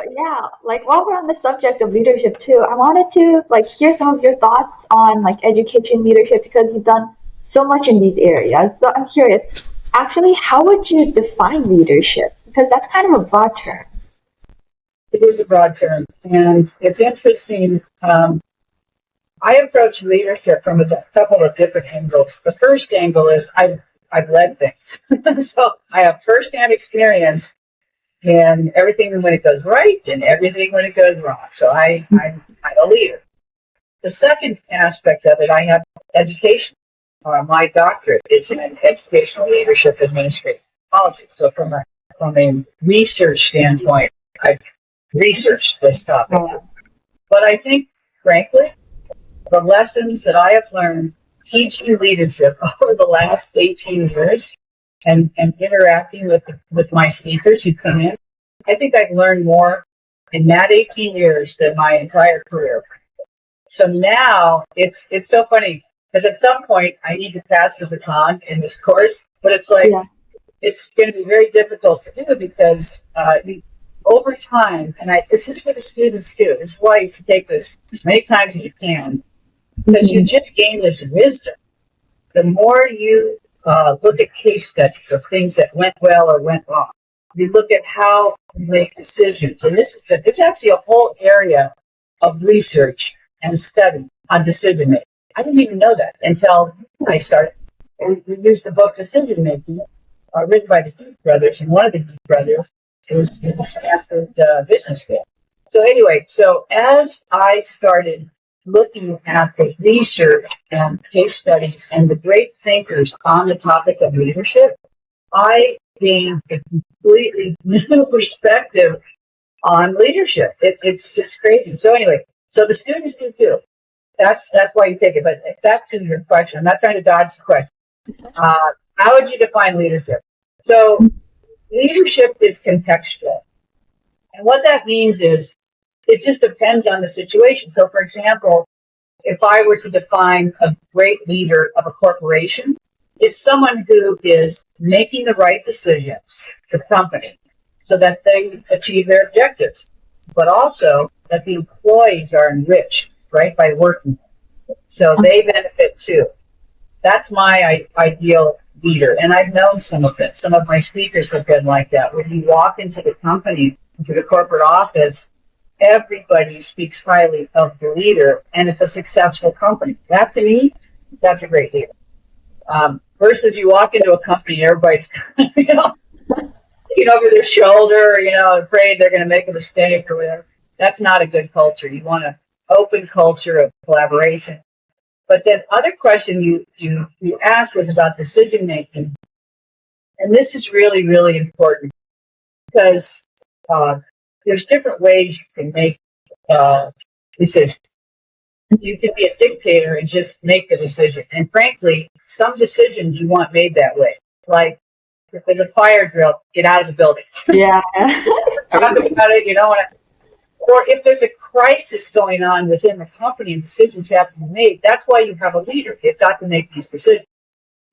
But yeah, like while we're on the subject of leadership too, I wanted to like hear some of your thoughts on like education leadership because you've done so much in these areas. So I'm curious, actually, how would you define leadership? Because that's kind of a broad term. It is a broad term, and it's interesting. I approach leadership from a couple of different angles. The first angle is I've led things, so I have firsthand experience in everything when it goes right and everything when it goes wrong. So I'm a leader. The second aspect of it, I have education. My doctorate is in educational leadership administrative policy. So from a research standpoint, I've researched this topic. But I think, frankly, the lessons that I have learned teaching leadership over the last 18 years and interacting with my speakers who come in, I think I've learned more in that 18 years than my entire career. So now it's so funny because at some point I need to pass the baton in this course, but it's like it's going to be very difficult to do because over time, and this is for the students too. This is why you can take this as many times as you can because you just gain this wisdom. The more you look at case studies of things that went well or went wrong, you look at how you make decisions, and it's actually a whole area of research and study on decision making. I didn't even know that until I started. We used the book Decision Making, written by the Keating brothers, and one of the Keating brothers is in the Stanford Business School. So anyway, so as I started looking at the research and case studies and the great thinkers on the topic of leadership, I gained a completely new perspective on leadership. It's just crazy. So anyway, so the students do too. That's why you take it. But back to your question, I'm not trying to dodge the question. How would you define leadership? So leadership is contextual. And what that means is it just depends on the situation. So for example, if I were to define a great leader of a corporation, it's someone who is making the right decisions for the company so that they achieve their objectives, but also that the employees are enriched, right, by working. So they benefit too. That's my ideal leader. And I've known some of it. Some of my speakers have been like that. When you walk into the company, into the corporate office, everybody speaks highly of the leader, and it's a successful company. That, to me, that's a great leader. Versus you walk into a company, everybody's, looking over their shoulder, afraid they're going to make a mistake or whatever. That's not a good culture. You want an open culture of collaboration. But then other question you asked was about decision making. And this is really, really important because there's different ways you can make decisions. You can be a dictator and just make a decision. And frankly, some decisions you want made that way. Like if there's a fire drill, get out of the building. Yeah. Talk about it, you don't want to. Or if there's a crisis going on within the company and decisions have to be made, that's why you have a leader. They've got to make these decisions.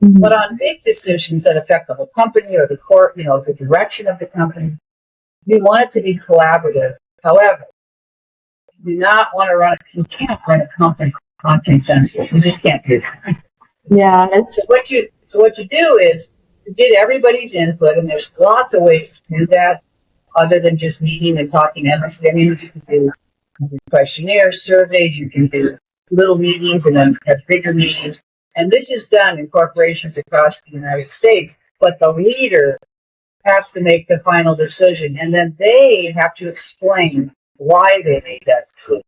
Mm-hmm. But on big decisions that affect the whole company or the core, the direction of the company, you want it to be collaborative. However, you do not want to you can't run a company on consensus. You just can't do that. Yeah, that's so what you do is you get everybody's input, and there's lots of ways to do that other than just meeting and talking endlessly. I mean, you can do questionnaires, surveys, you can do little meetings and then have bigger meetings. And this is done in corporations across the United States, but the leader has to make the final decision, and then they have to explain why they made that decision,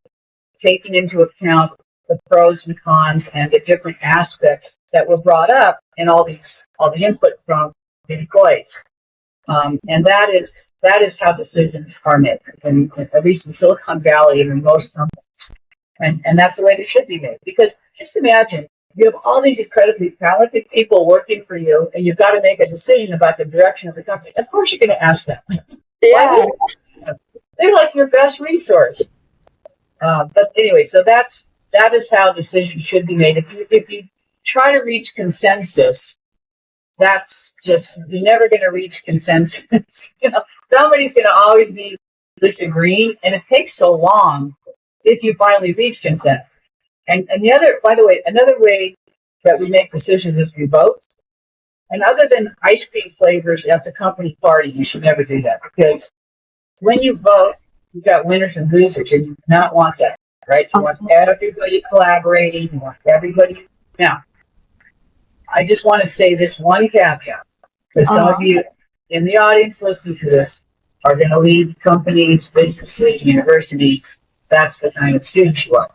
taking into account the pros and cons and the different aspects that were brought up in all the input from the employees. And that is how decisions are made, and at least in Silicon Valley and in most companies. And that's the way they should be made. Because just imagine, you have all these incredibly talented people working for you, and you've got to make a decision about the direction of the company. Of course you're going to ask them. Yeah. They're like your best resource. But anyway, so that is how decisions should be made. If you try to reach consensus, that's just, you're never going to reach consensus. Somebody's going to always be disagreeing, and it takes so long if you finally reach consensus. And the other, by the way, another way that we make decisions is we vote. And other than ice cream flavors at the company party, you should never do that, because when you vote, you've got winners and losers, and you do not want that, right? You want everybody collaborating. You want everybody. Now, I just want to say this one caveat, because some of you in the audience listening to this are going to lead companies, businesses, universities. That's the kind of students you are.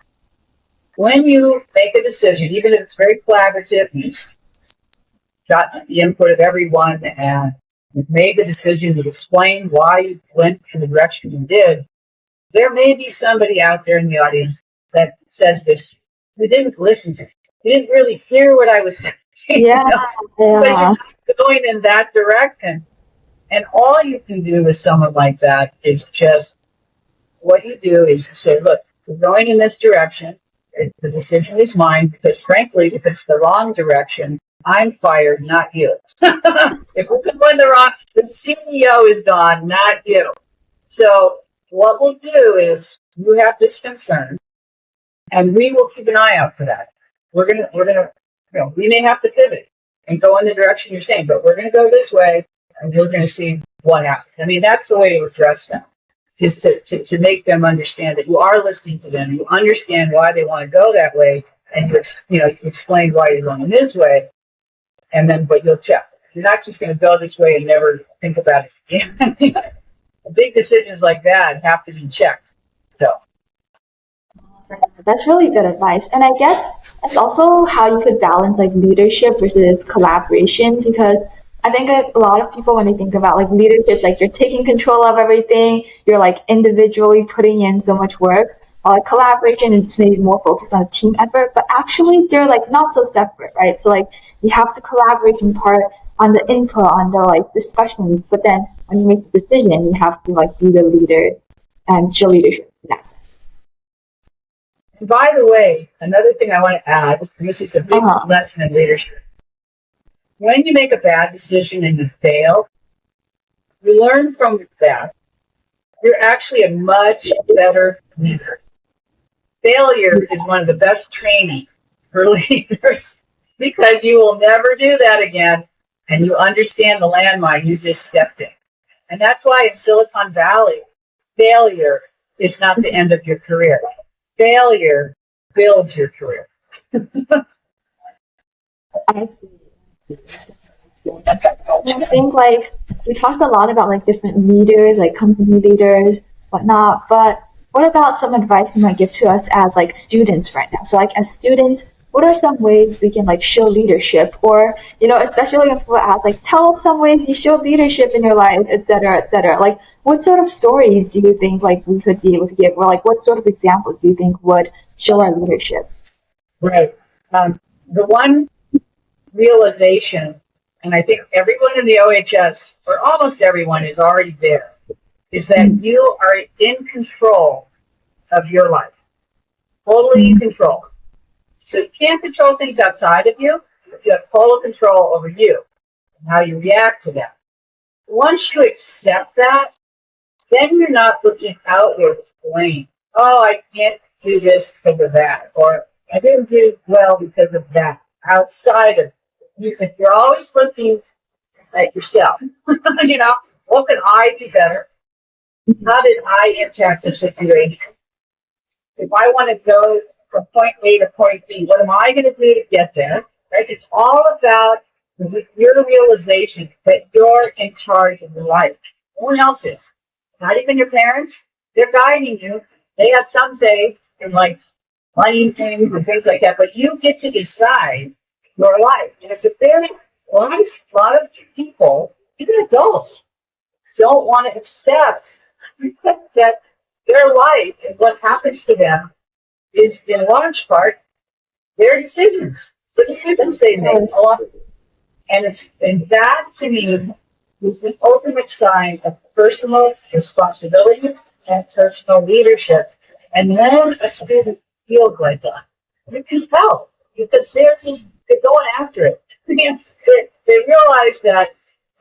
When you make a decision, even if it's very collaborative, you've got the input of everyone, and you've made the decision, you've explained why you went in the direction you did, there may be somebody out there in the audience that says this, who didn't listen to me. He didn't really hear what I was saying. Yeah, Because you're not going in that direction. And all you can do with someone like that is just, what you do is you say, look, we're going in this direction. The decision is mine, because frankly, if it's the wrong direction, I'm fired, not you. If we're going the CEO is gone, not you. So what we'll do is, you have this concern, and we will keep an eye out for that. We're gonna, we may have to pivot and go in the direction you're saying, but we're gonna go this way, and we're gonna see what happens. I mean, that's the way to address them, is to make them understand that you are listening to them, you understand why they want to go that way, and you explain why you're going this way, and then, but you'll check. You're not just going to go this way and never think about it again. Big decisions like that have to be checked. So that's really good advice. And I guess it's also how you could balance like leadership versus collaboration, because I think a lot of people, when they think about like leadership, it's like you're taking control of everything, you're like individually putting in so much work. While like collaboration is maybe more focused on a team effort, but actually they're like not so separate, right? So like you have the collaboration part on the input, on the like discussions, but then when you make the decision, you have to like be the leader and show leadership in that sense. And by the way, another thing I want to add, and this is a big lesson in leadership. When you make a bad decision and you fail, you learn from that. You're actually a much better leader. Failure is one of the best training for leaders, because you will never do that again, and you understand the landmine you just stepped in. And that's why in Silicon Valley, failure is not the end of your career. Failure builds your career. I think like we talked a lot about like different leaders, like company leaders, whatnot, but what about some advice you might give to us as like students right now? So like as students, what are some ways we can like show leadership, or especially when people ask like, tell us some ways you show leadership in your life, etc., etc. Like what sort of stories do you think like we could be able to give, or like what sort of examples do you think would show our leadership? Right. The one realization, and I think everyone in the OHS, or almost everyone, is already there, is that you are in control of your life. Totally in control. So you can't control things outside of you, but you have total control over you and how you react to that. Once you accept that, then you're not looking outward with blame. Oh, I can't do this because of that, or I didn't do well because of that. Outside of you, if you're always looking at yourself, what can I do better? How did I impact the situation? If I want to go from point A to point B, what am I going to do to get there? Right? It's all about your realization that you're in charge of your life. No one else is. Not even your parents. They're guiding you. They have some say in like money things and things like that, but you get to decide your life. And it's a lot of people, even adults, don't want to accept that their life and what happens to them is in large part their decisions, the decisions they make. And that to me is the ultimate sign of personal responsibility and personal leadership. And when a student feels like that, you can tell, because they're going after it. They realize that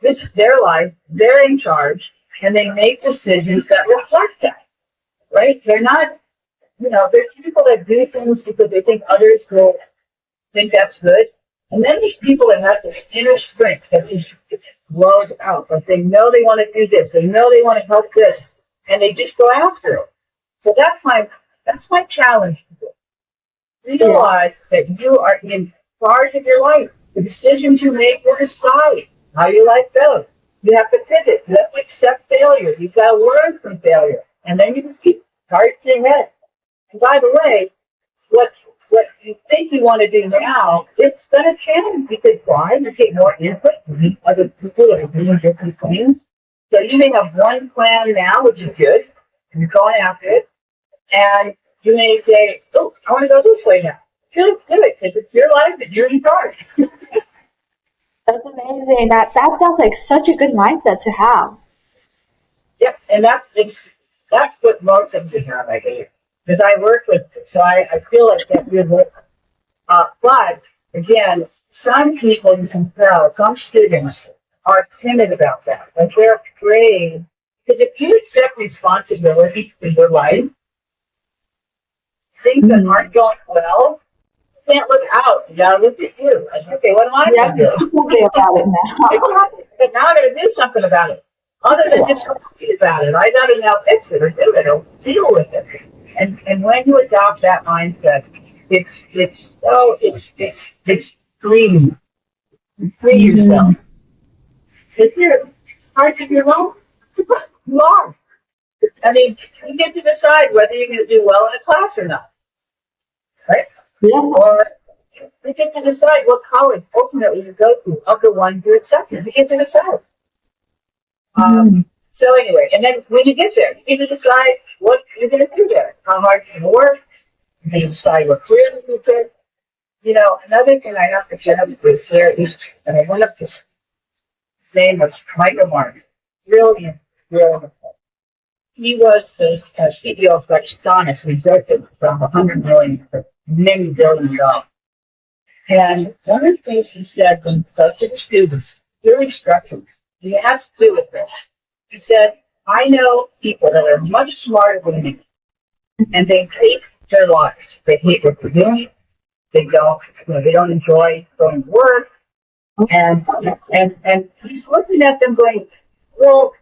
this is their life, they're in charge, and they make decisions that reflect that, right? They're not, there's people that do things because they think others will think that's good. And then there's people that have this inner strength that just blows out. Like they know they want to do this. They know they want to help this. And they just go after it. So that's my challenge. Realize that you are in charge of your life. The decisions you make will decide how your life goes. You have to pivot. You have to accept failure. You've got to learn from failure. And then you just keep charging ahead. And by the way, what you think you want to do now, it's going to change because why? You get more input from other people that are doing different things. So you may have one plan now, which is good, and you're going after it. And you may say, oh, I want to go this way now. Do it, because it's your life and you're in charge. That's amazing. That sounds like such a good mindset to have. Yep, and that's what most of us have, I think. Because I work with, so I feel like that good work. But again, some people you can tell, some students are timid about that. Like they're afraid. Because if you accept responsibility for your life, things that aren't going well, you can't look out. You gotta look at you. Like, okay, what am I going to do? Something about it now. But now I gotta do something about it. Other than just complain about it. I gotta now fix it or do it or deal with it. And when you adopt that mindset, it's freeing. Free yourself. If you're part of your life, you are. I mean, you get to decide whether you're going to do well in a class or not, right? Yeah. Or you get to decide what college ultimately you go to of the ones you accept. You get to decide. So anyway, and then when you get there, you get to decide what you're going to do there, how hard you're going to work. You're going to decide what career you fit. Another thing I have to share is there is, and I went up to his name was Michael Martin. Brilliant. He was the CEO of Flextronics. He built it from $100 million to many billion dollars. And one of the things he said when he spoke to the students, their instructions, he has to do with this. He said, I know people that are much smarter than me, and they hate their lives. They hate what they're doing. They don't enjoy going to work. And he's looking at them going, well,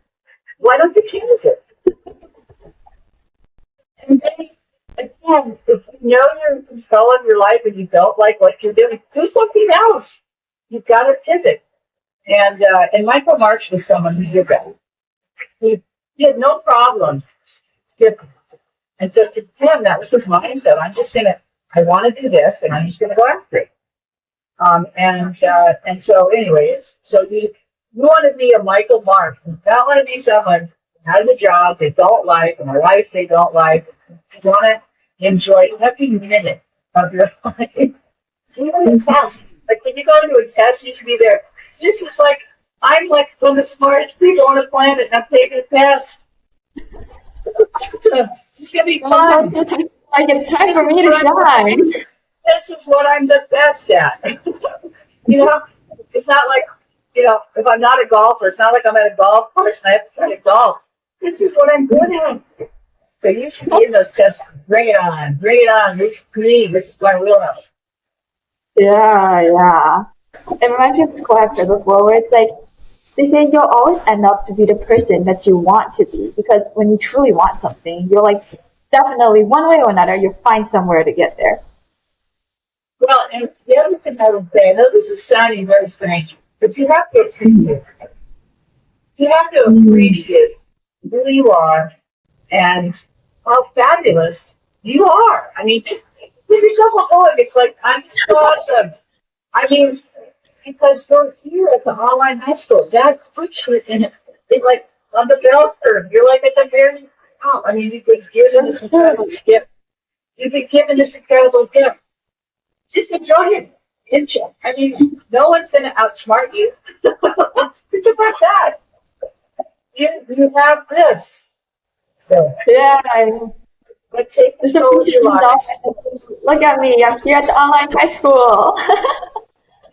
why don't you change it? And they, again, if you know you're in control of your life and you don't like what you're doing, do something else. You've got to pivot. And Michael March was someone who did that. He had no problem skipping. And so for him, that was his mindset. I want to do this, and I'm just going to go after it. And so anyways, so you want to be a Michael March. You don't want to be someone who has a job they don't like and a life they don't like. You want to enjoy every minute of your life. Even a test. Like when you go into a test, you should be there. This is like, I'm like one of the smartest people on the planet, and I'm taking a test. It's going to be fun. Like it's time for me to shine. This is what I'm the best at. It's not like, if I'm not a golfer, it's not like I'm at a golf course and I have to play golf. This is what I'm good at. So you should be in those tests. Bring it on. This is my wheelhouse. Yeah. It reminds me of this quote I've heard before where it's like, they say you'll always end up to be the person that you want to be, because when you truly want something, you're like, definitely one way or another, you'll find somewhere to get there. Well, and the other thing I would say, I know this is sounding very strange, but you have to appreciate it. You have to appreciate who you are and how fabulous you are. I mean, just give yourself a hug. It's like, I'm so awesome. I mean, because you're here at the online high school. That puts you in like on the bell curve. You're like at the very top. I mean, you've been given this incredible gift. You've been given this incredible gift. Just enjoy it. I mean, no one's going to outsmart you. Think about that. You have this. So, yeah. But take control of your life. Look at me. I'm here at the online high school.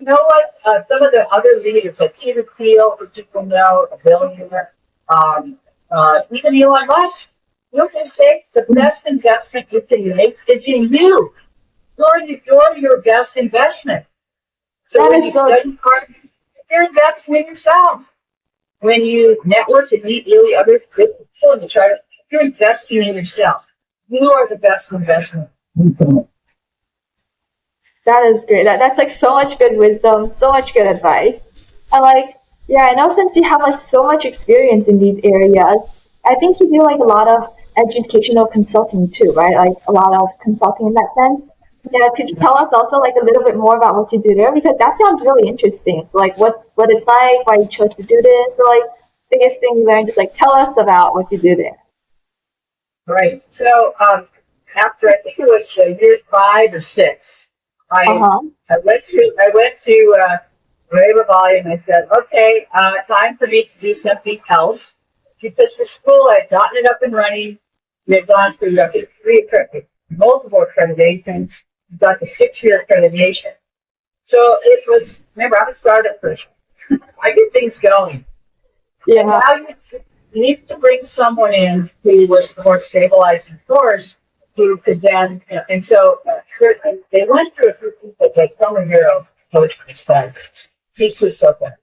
You know what? Some of the other leaders, like Peter Thiel, for people know, a billionaire, even Elon Musk, he'll just say the best investment you can make is in you. You're your best investment. So That when is you so study hard, you're investing in yourself. When you network and meet really other good people and you're investing in yourself. You are the best investment. That is great. That's like so much good wisdom, so much good advice. And like, yeah, I know since you have like so much experience in these areas, I think you do like a lot of educational consulting too, right? Like a lot of consulting in that sense. Yeah, could you tell us also like a little bit more about what you do there? Because that sounds really interesting. Like what it's like, why you chose to do this, or like biggest thing you learned, just like tell us about what you do there. Right. So after I think it was year 5 or 6, I Uh-huh. I went to Ray Valley and I said, okay, time for me to do something else because the school I had gotten it up and running. We had gone through multiple accreditations, got the 6-year accreditation. So it was. Remember, I'm a startup person. I get things going. And Yeah. now you need to bring someone in who was more stabilized in course, who could then, and so certainly they went through a few people like Summer Hero, coach for Spiders. He's just so good.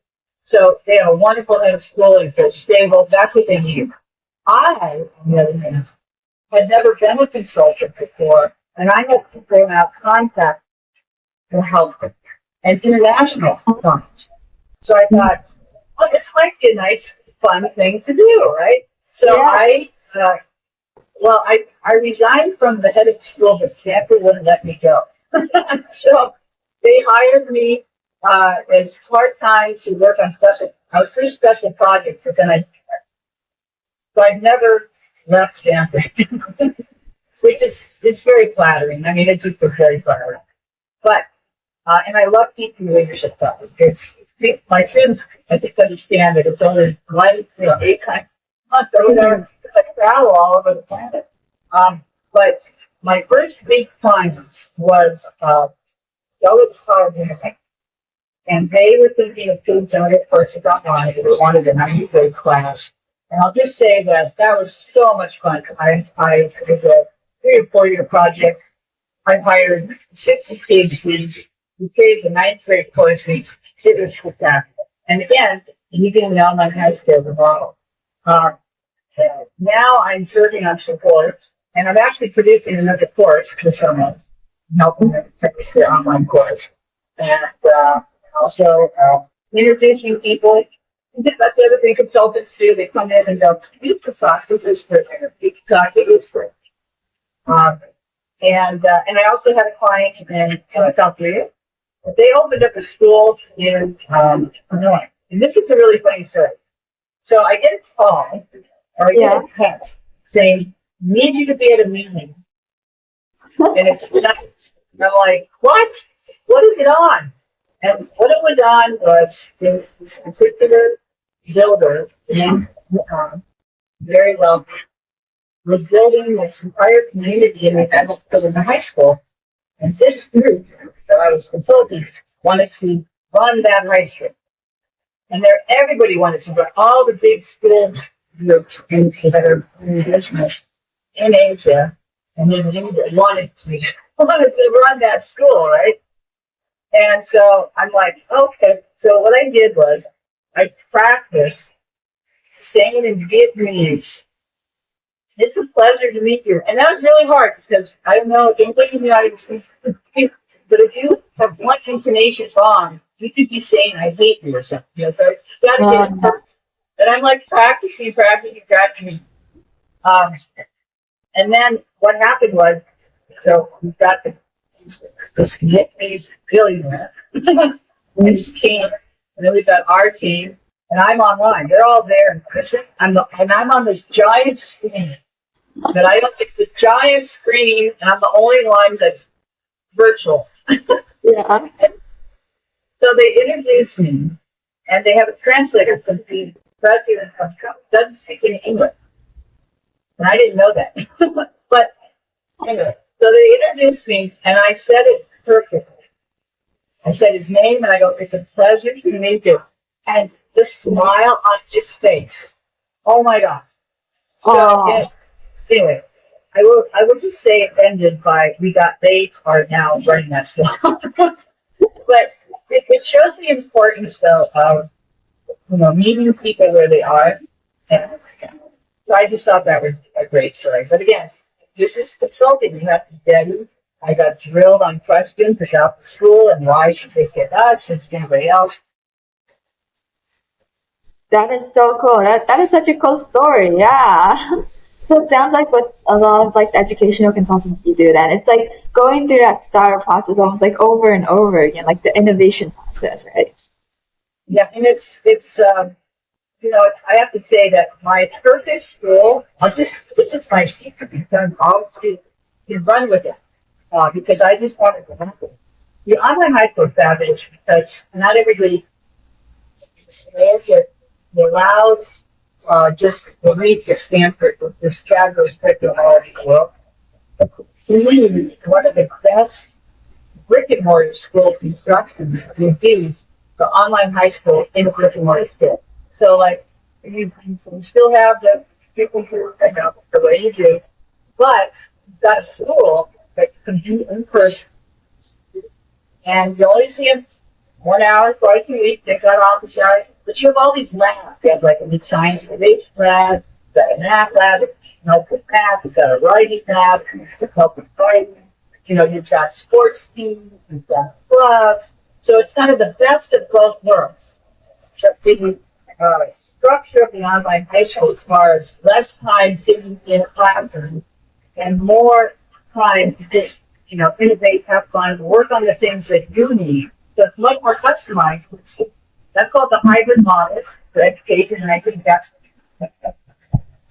So they have a wonderful head of school and they're stable. That's what they need. I, on the other hand, had never been a consultant before, and I had people have contact to help them and international clients. So I thought, well, this might be a nice, fun thing to do, right? So Yeah. I resigned from the head of school, but Stanford wouldn't let me go. So they hired me as part-time to work on special projects, but then so I've never left Stanford, which is it's very flattering. I mean, it's just very flattering. But and I love teaching leadership classes. My students, I think, understand that it's only 8 times a month or whatever. Because I travel all over the planet. But my first big client was College University, and they were thinking of doing donor courses online. They wanted a 90-day class, and I'll just say that was so much fun. It was a 3 or 4 year project. I hired 60 PhDs. We created the 9th grade courses. It was spectacular. And again, you can now my high school as a model. Uh, Now I'm serving on supports, and I'm actually producing another course for someone, helping them finish their online course. And also introducing people. That's the other thing consultants do. They come in and go, you can talk to this person, you can talk to this person. And I also had a client in South Korea. They opened up a school in Illinois. And this is a really funny story. So I get a call or I get a text saying, need you to be at a meeting. And it's night. And I'm like, what? What is it on? And what it was on was this particular builder, very well, was building this entire community in the high school. And this group that I was consulting wanted to run that high school. And everybody wanted to run all the big school groups that are in business in Asia. And then India wanted to run that school, right? And so I'm like, okay. So what I did was I practiced saying in Vietnamese, it's a pleasure to meet you. And that was really hard because I don't know, anybody in the audience, but if you have one intonation wrong, you could be saying, I hate you or something. So you got to get it perfect. And I'm like practicing. And then what happened was, so we've got this Vietnamese billionaire and his team, and then we've got our team, and I'm online. They're all there in person. And I'm on this giant screen. That I don't think the giant screen, and I'm the only one that's virtual. Yeah. So they introduce me, and they have a translator because the president of Trump doesn't speak any English. And I didn't know that. But anyway, so they introduced me, and I said it perfectly. I said his name, and I go, it's a pleasure to meet you. And the smile on his face. Oh my God. So Oh, anyway, I will just say it ended by they are now running that school. But it shows the importance though of meeting people where they are. And so I just thought that was a great story. But again, this is consulting. You have to study. I got drilled on questions about the school and why should they get us versus anybody else. that is so cool. That is such a cool story. Yeah. So it sounds like with a lot of like the educational consulting you do, then it's like going through that startup process almost like over and over again, like the innovation process, right? Yeah, and I have to say that my perfect school, this is my secret because I'll you run with it because I just wanted to happen. The online high school is fabulous because not everybody allows just the reach of Stanford with this fabulous curriculum all over the world. To me, one of the best brick and mortar school constructions would be the online high school in a brick and mortar school. So, like, you still have the people who the way you do, but you've got a school that can be in person, and you only see them 1 hour twice a week. They got office hours, but you have all these labs. You have like a science innovation lab, you've got a math lab, help with math, you've got a writing lab, help with writing. You've got sports teams, you've got clubs. So it's kind of the best of both worlds. Just the structure of the online high school as far as less time sitting in a classroom and more time to just, innovate, have fun, work on the things that you need. So it's much more customized. That's called the hybrid model for education, and I think that's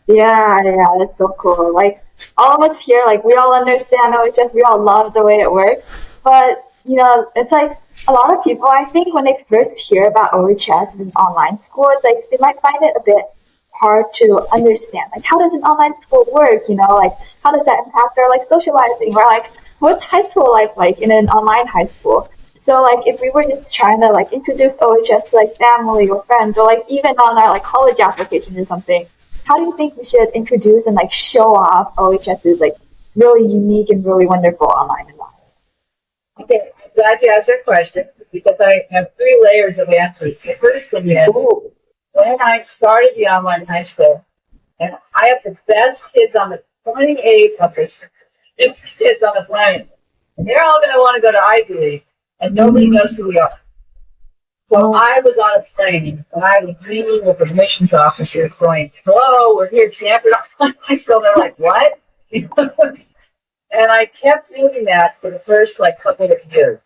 Yeah, yeah, that's so cool. Like all of us here, like we all understand OHS, we all love the way it works. But it's like a lot of people, I think when they first hear about OHS as an online school, it's like they might find it a bit hard to understand. Like how does an online school work? Like how does that impact our like socializing? Or like what's high school life like in an online high school? So like if we were just trying to like introduce OHS to like family or friends or like even on our like college application or something, how do you think we should introduce and like show off OHS's like really unique and really wonderful online environment? okay. I'm glad you asked that question because I have three layers of answers. The first thing is Ooh. when I started the online high school, and I have the best kids on the 28 of this kids on the planet. And they're all going to want to go to Ivy League, and nobody knows who we are. So I was on a plane, and I was meeting with the admissions officer going, hello, we're here at Stanford High School. They're like, what? And I kept doing that for the first couple of years.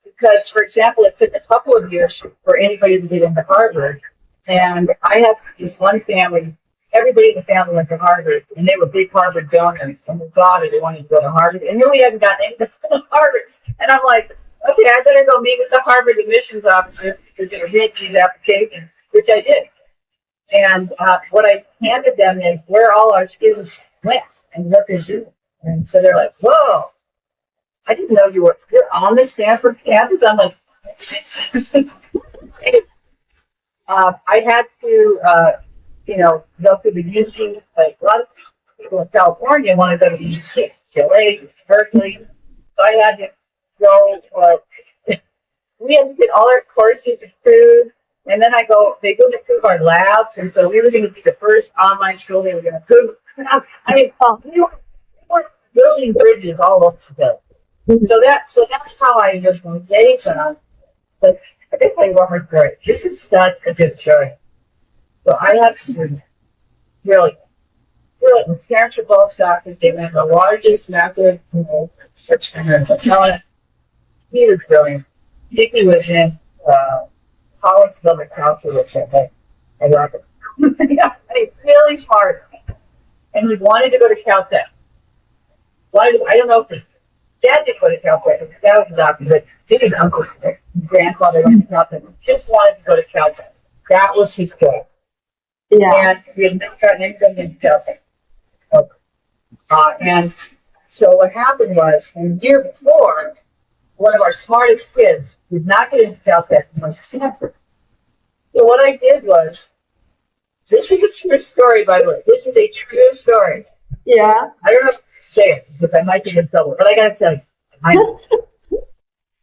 Because, for example, it took a couple of years for anybody to get into Harvard. And I had this one family, everybody in the family went to Harvard, and they were big Harvard donors. And they daughter, they wanted to go to Harvard. And here we hadn't gotten into Harvard. And I'm like, okay, I better go meet with the Harvard admissions officer who's going to read these applications, which I did. And what I handed them is where all our students went and what they're doing. And so they're like, whoa, I didn't know you're on the Stanford campus. I'm like, I had to, go through the UC, like a lot of people in California want to go to the UC, LA, Berkeley. So I had to go, we had to get all our courses approved. And then they go to approve our labs. And so we were going to be the first online school they were going to approve. I mean, we were building bridges all over the place. So that's how I was engaged on. But I think they were my story. This is such a good story. So I have students, really, the parents are both doctors. They ran the largest method, he was brilliant. Dickie was in college public calculus, I think. I love it. Yeah, he's really smart. And he wanted to go to Caltech. I don't know if his dad did go to Caltech, his dad was a doctor, but his uncle's grandfather went to Caltech. He just wanted to go to Caltech. That was his goal. Yeah. And we had never gotten anything into Caltech. And so what happened was, in the year before, one of our smartest kids did not get into Caltech and went to Stanford. So what I did was, This is a true story, by the way. This is a true story. Yeah. I don't know if to say it because I might get in trouble, but I gotta tell you.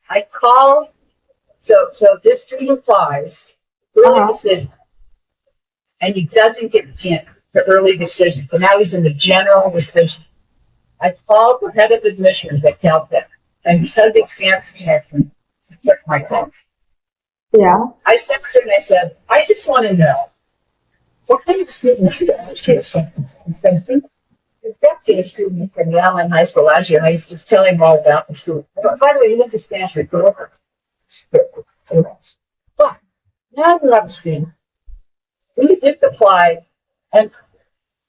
I call, so this student applies, early Uh-huh. decision, and he doesn't get the early decision. So now he's in the general decision. I called the head of admissions at Caltech, and because it stands for connection, he took my call. Yeah. I sent her and I said, I just want to know what kind of students do you have something? Exactly a student from the online high school last year, and I was telling him all about the student. By the way, he went to Stanford for over. But now that I'm a student, we just applied, and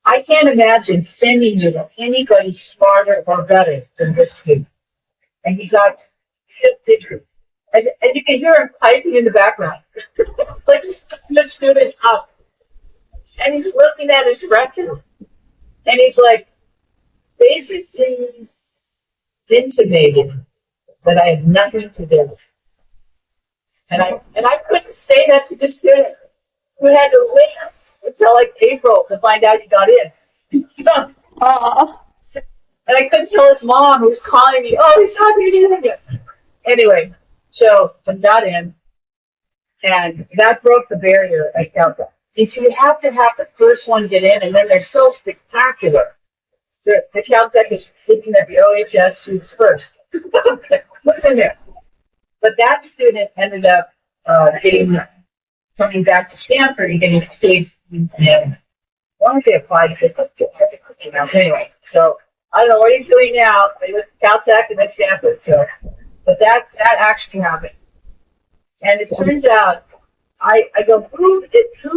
I can't imagine sending you to anybody smarter or better than this student. And he got and you can hear him piping in the background. Like the student up. And he's looking at his record. And he's like basically intimated that I had nothing to do with it. And I couldn't say that to the student who had to wait until like April to find out he got in. Uh, And I couldn't tell his mom who was calling me, oh, he's talking to you again. Anyway, so I got in, and that broke the barrier, I felt that. And so you have to have the first one get in, and then they're so spectacular. The Caltech is looking at the OHS students first. What's in there? But that student ended up coming back to Stanford and getting paid. And why don't they apply to this? Anyway, so I don't know what he's doing now. He went to Caltech and then Stanford. So, but that actually happened. And it turns out, I go, who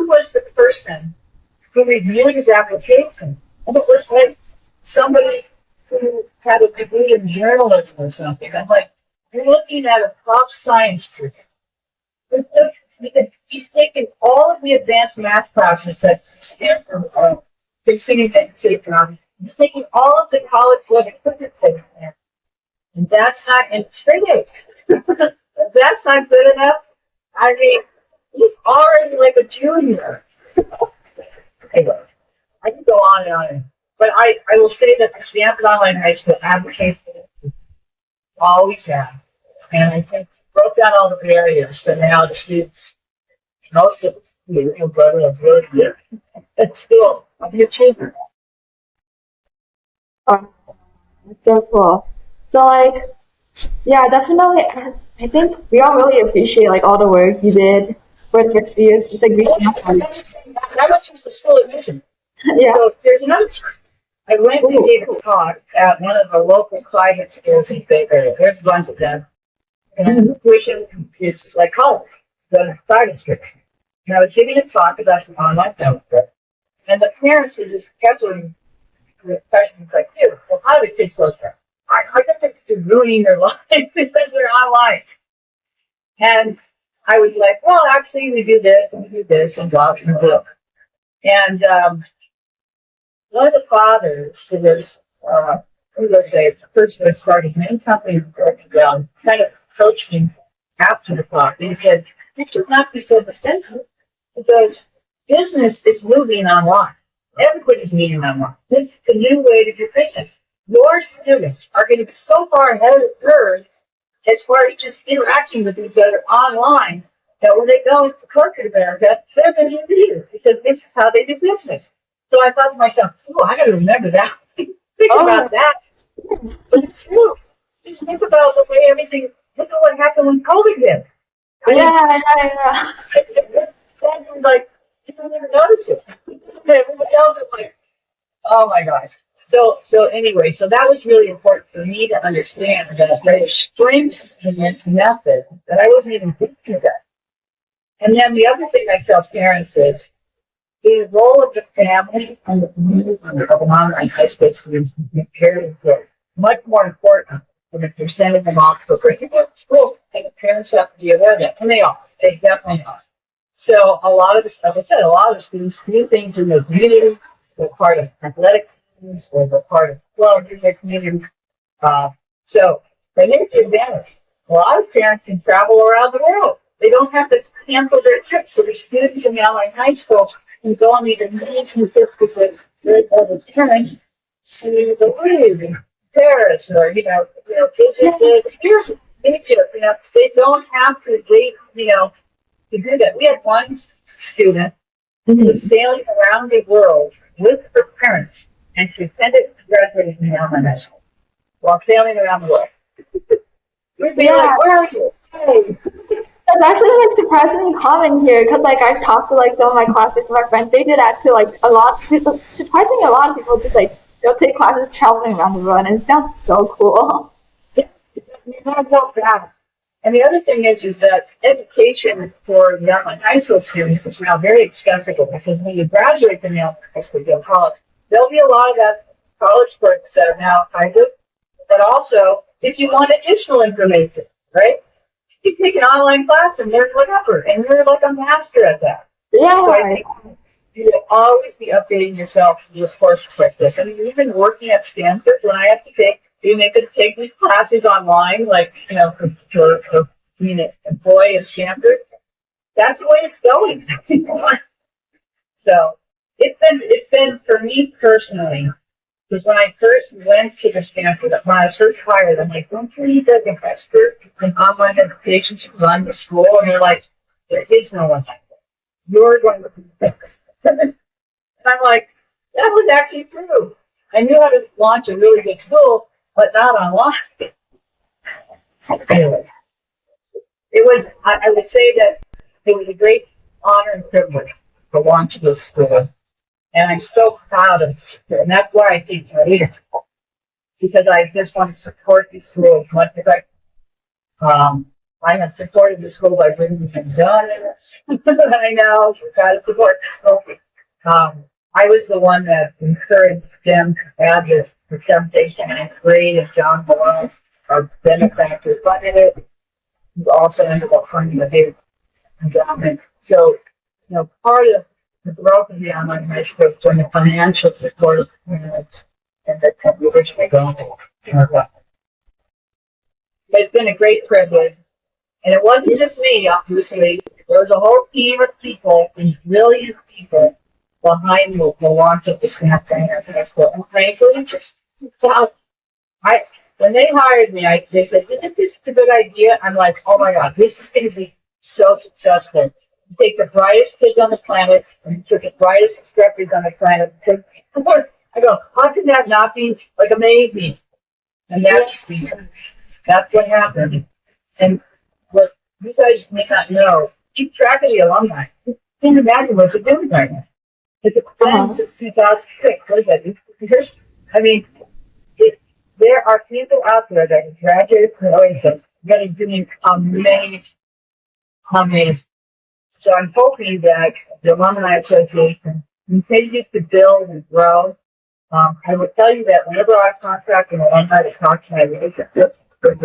was the person who reviewed his application? And it was like somebody who had a degree in journalism or something. I'm like, you're looking at a top science student. He's taken all of the advanced math classes that Stanford continuing to take on. He's taking all of the college level equipment things there. And that's not in straight A's. That's not good enough. I mean, he's already like a junior. Anyway, I can go on and on. But I will say that the Stanford Online High School advocates always have. And I think broke down all the barriers. So now the students, most of the real brother of really good at school. I'll be a achiever. oh, that's so cool. So like, yeah, definitely. I think we all really appreciate like all the work you did for the first few years, just like reaching out for How much is the school admission? yeah. So there's another time. I went and gave a talk at one of the local private schools in Bay Area. There's a bunch of them. And the tuition is like college, the private schools. And I was giving a talk about the online fellowship. And the parents were just scheduling the questions like, dude, well, how do the kids go there? I think they're ruining their lives because they're online. And I was like, well, actually, we do this, and blah, blah, blah. And one of the fathers who was, who was a person who started many companies working down, kind of approached me after the talk. And he said, you should not be so defensive because business is moving online. Everybody's moving online. This is the new way to do business. Your students are going to be so far ahead of the curve as far as just interacting with each other online that when they go into corporate America, they're going to be leaders because this is how they do business. So I thought to myself, oh, I got to remember that. Think about that. But it's true. Just think about the way everything, look at what happened when COVID hit. Yeah. That's like, you don't even notice it. Everybody else is like, oh my gosh. So anyway, so that was really important for me to understand that there are strengths in this method that I wasn't even thinking about. And then the other thing I tell parents is the role of the family and the community of an online high school students is very important, much more important than if you're sending them off to a regular school. And the parents have to be aware of that, and they are. They definitely are. So a lot of the stuff, like I said, a lot of the students do things in their community. They're part of athletics teams, or they're part of clubs in their community. So they need to advantage. A lot of parents can travel around the world. They don't have to cancel their trips. So the students in the online high school you go on these amazing trips with the parents to the Louvre, Paris, or visit Yeah. the Egypt. They don't have to wait, to do that. We had one student who was Mhm. sailing around the world with her parents, and she attended graduating in Yamaha while sailing around the world. We'd be Yeah. like, where are you? Hey. That's actually like surprisingly common here because like I've talked to like some of my classmates and my friends. They do that too. Like a lot, surprisingly, a lot of people just like they'll take classes traveling around the world, and it sounds so cool. You have no bad. And the other thing is that education for young high school students is now very accessible because when you graduate from young high school, you go to college, there'll be a lot of that college courses that are now hybrid. But also, if you want additional information, right? You take an online class and learn whatever, and you're like a master at that. So I Yeah. think you will always be updating yourself with courses like this. I mean, even working at Stanford, when I have to do make us take these classes online, like, for being an employee at Stanford, that's the way it's going. So it's been for me personally, because when I first went to the Stanford, when I was first hired, I'm like, don't you need an expert in online education to run the school? And they're like, there is no one like that. You're going to be this. And I'm like, that was actually true. I knew how to launch a really good school, but not online. Anyway, I would say that it was a great honor and privilege to launch this school. And I'm so proud of this school. And that's why I think you're here. Because I just want to support the school as much as I have supported the school by bringing them donuts. I know, you've got to support the school. I was the one that encouraged them to add the temptation and grade, and John Malone, our benefactor, funded it. He also ended up funding the big endowment. So, part of the growth of the online high school is from the financial support of parents and the originally going to. It's been a great privilege. And it wasn't just me, obviously. There was a whole team of people, and brilliant people, behind the launch of the Snapchat High School. And frankly, just felt, when they hired me, they said, isn't this a good idea? I'm like, oh my God, this is going to be so successful. You take the brightest kids on the planet, and you took the brightest instructors on the planet. I go, how can that not be like amazing? And that's what happened. And what you guys may not know, keep track of the alumni. You can't imagine what they're doing right now. It's been since 2006. What is that? Years? I mean, there are people out there that have graduated from OASIS that are doing amazing. So I'm hoping that the Alumni Association continues to build and grow. I will tell you that whenever I contact an alumni to talk to my leadership, it's good.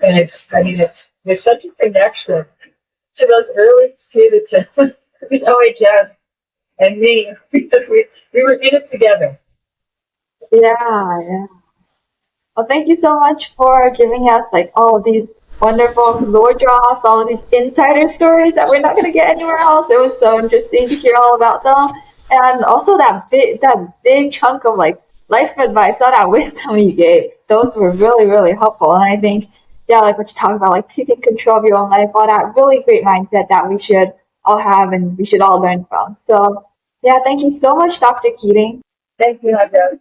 And there's such a connection to those early students with OHS and me because we were in it together. Yeah. Yeah. Well, thank you so much for giving us like all of these wonderful lore drops, all of these insider stories that we're not going to get anywhere else. It was so interesting to hear all about them, and also that big chunk of like life advice, all that wisdom you gave. Those were really really helpful, and I think yeah, like what you talk about, like taking control of your own life, all that really great mindset that we should all have and we should all learn from. So yeah, thank you so much, Dr. Keating. Thank you, Heather.